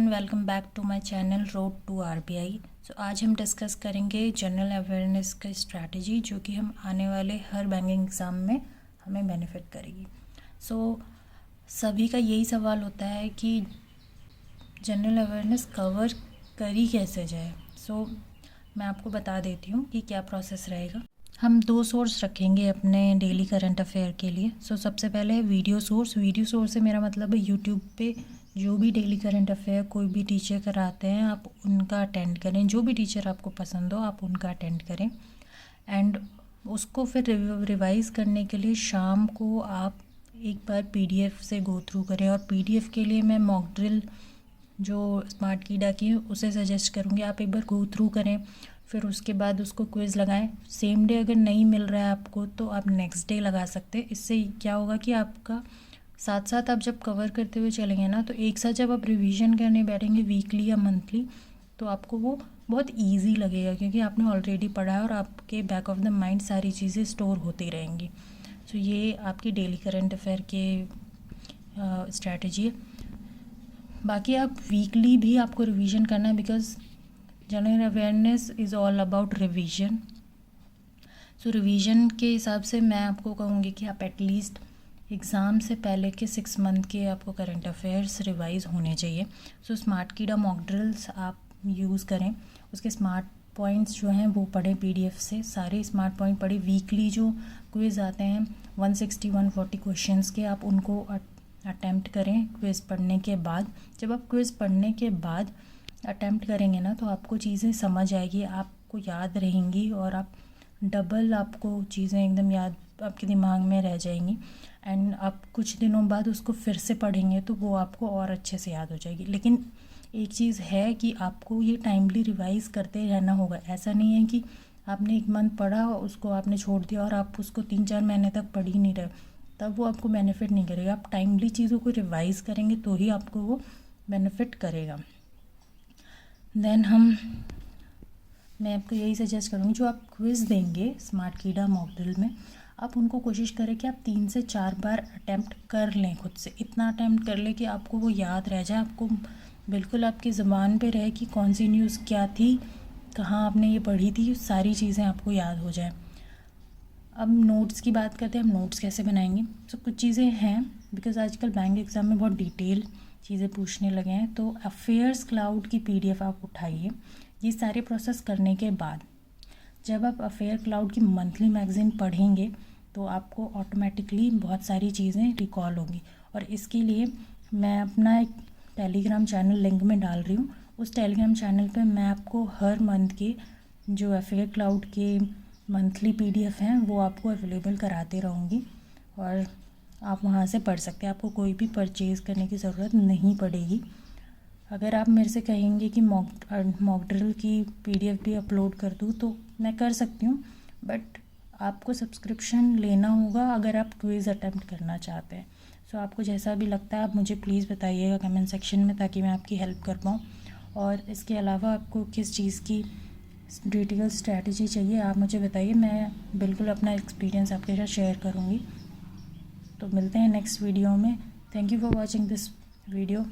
Everyone, welcome back to my channel road to RBI. So आज हम discuss करेंगे general awareness का strategy जो कि हम आने वाले हर बैंकिंग एग्ज़ाम में हमें बेनिफिट करेगी। सभी का यही सवाल होता है कि जनरल अवेयरनेस कवर करी कैसे जाए। मैं आपको बता देती हूँ कि क्या प्रोसेस रहेगा। हम 2 सोर्स रखेंगे अपने डेली करंट अफेयर के लिए। सबसे पहले है वीडियो सोर्स से मेरा मतलब है यूट्यूब पे जो भी डेली करंट अफेयर कोई भी टीचर कराते हैं आप उनका अटेंड करें। जो भी टीचर आपको पसंद हो आप उनका अटेंड करें एंड उसको फिर रिवाइज़ करने के लिए शाम को आप एक बार पीडीएफ से गो थ्रू करें। और पीडीएफ के लिए मैं मॉक ड्रिल जो स्मार्ट कीडा की है उसे सजेस्ट करूँगी। आप एक बार गो थ्रू करें, फिर उसके बाद उसको क्विज़ लगाएं। सेम डे अगर नहीं मिल रहा है आपको तो आप नेक्स्ट डे लगा सकते हैं। इससे क्या होगा कि आपका साथ साथ आप जब कवर करते हुए चलेंगे ना, तो एक साथ जब आप रिवीजन करने बैठेंगे वीकली या मंथली तो आपको वो बहुत ईजी लगेगा, क्योंकि आपने ऑलरेडी पढ़ा है और आपके बैक ऑफ द माइंड सारी चीज़ें स्टोर होती रहेंगी। ये आपकी डेली करंट अफेयर के स्ट्रैटेजी है। बाकी आप वीकली भी आपको रिवीजन करना है, because general awareness is all about revision. Revision के हिसाब से मैं आपको कहूँगी कि आप एटलीस्ट एग्ज़ाम से पहले के 6 मंथ के आपको करंट अफेयर्स रिवाइज़ होने चाहिए। स्मार्ट कीडा मॉक ड्रिल्स आप यूज़ करें, उसके स्मार्ट पॉइंट्स जो हैं वो पढ़ें पीडीएफ से, सारे स्मार्ट पॉइंट पढ़ें। वीकली जो क्विज़ आते हैं 160-140 क्वेश्चंस के, आप उनको अटैम्प्ट करें क्विज़ पढ़ने के बाद। जब आप क्विज़ पढ़ने के बाद अटैम्प्ट करेंगे ना तो आपको चीज़ें समझ आएगी, आपको याद रहेंगी और आप डबल आपको चीज़ें एकदम याद आपके दिमाग में रह जाएंगी। एंड आप कुछ दिनों बाद उसको फिर से पढ़ेंगे तो वो आपको और अच्छे से याद हो जाएगी। लेकिन एक चीज़ है कि आपको ये टाइमली रिवाइज़ करते रहना होगा। ऐसा नहीं है कि आपने 1 मंथ पढ़ा उसको आपने छोड़ दिया और आप उसको 3-4 महीने तक पढ़ ही नहीं रहे, तब वो आपको बेनिफिट नहीं करेगा। आप टाइमली चीज़ों को रिवाइज़ करेंगे तो ही आपको वो बेनिफिट करेगा। देन मैं आपको यही सजेस्ट करूँगी, जो आप क्विज़ देंगे स्मार्ट कीडा मॉक ड्रिल में, आप उनको कोशिश करें कि आप 3 से 4 बार अटैम्प्ट कर लें खुद से। इतना अटैम्प्ट कर लें कि आपको वो याद रह जाए, आपको बिल्कुल आपकी ज़ुबान पे रहे कि कौन सी न्यूज़ क्या थी, कहाँ आपने ये पढ़ी थी, सारी चीज़ें आपको याद हो जाए। अब नोट्स की बात करते हैं, हम नोट्स कैसे बनाएंगे। कुछ चीज़ें हैं, बिकॉज आजकल बैंक एग्ज़ाम में बहुत डिटेल चीज़ें पूछने लगे हैं। तो अफेयर्स क्लाउड की पीडीएफ आप उठाइए। ये सारे प्रोसेस करने के बाद जब आप अफेयर क्लाउड की मंथली मैगज़ीन पढ़ेंगे तो आपको ऑटोमेटिकली बहुत सारी चीज़ें रिकॉल होंगी। और इसके लिए मैं अपना एक टेलीग्राम चैनल लिंक में डाल रही हूँ। उस टेलीग्राम चैनल पे मैं आपको हर मंथ के जो अफेयर क्लाउड के मंथली पीडीएफ हैं वो आपको अवेलेबल कराते रहूँगी और आप वहाँ से पढ़ सकते हैं। आपको कोई भी परचेज़ करने की ज़रूरत नहीं पड़ेगी। अगर आप मेरे से कहेंगे कि मॉक ड्रिल की पीडीएफ भी अपलोड कर दूँ तो मैं कर सकती हूँ, बट आपको सब्सक्रिप्शन लेना होगा अगर आप क्विज़ अटेम्प्ट करना चाहते हैं। आपको जैसा भी लगता है आप मुझे प्लीज़ बताइएगा कमेंट सेक्शन में, ताकि मैं आपकी हेल्प कर पाऊँ। और इसके अलावा आपको किस चीज़ की डिटेल स्ट्रैटेजी चाहिए आप मुझे बताइए, मैं बिल्कुल अपना एक्सपीरियंस आपके साथ शेयर करूँगी। तो मिलते हैं नेक्स्ट वीडियो में। Thank you for watching this video.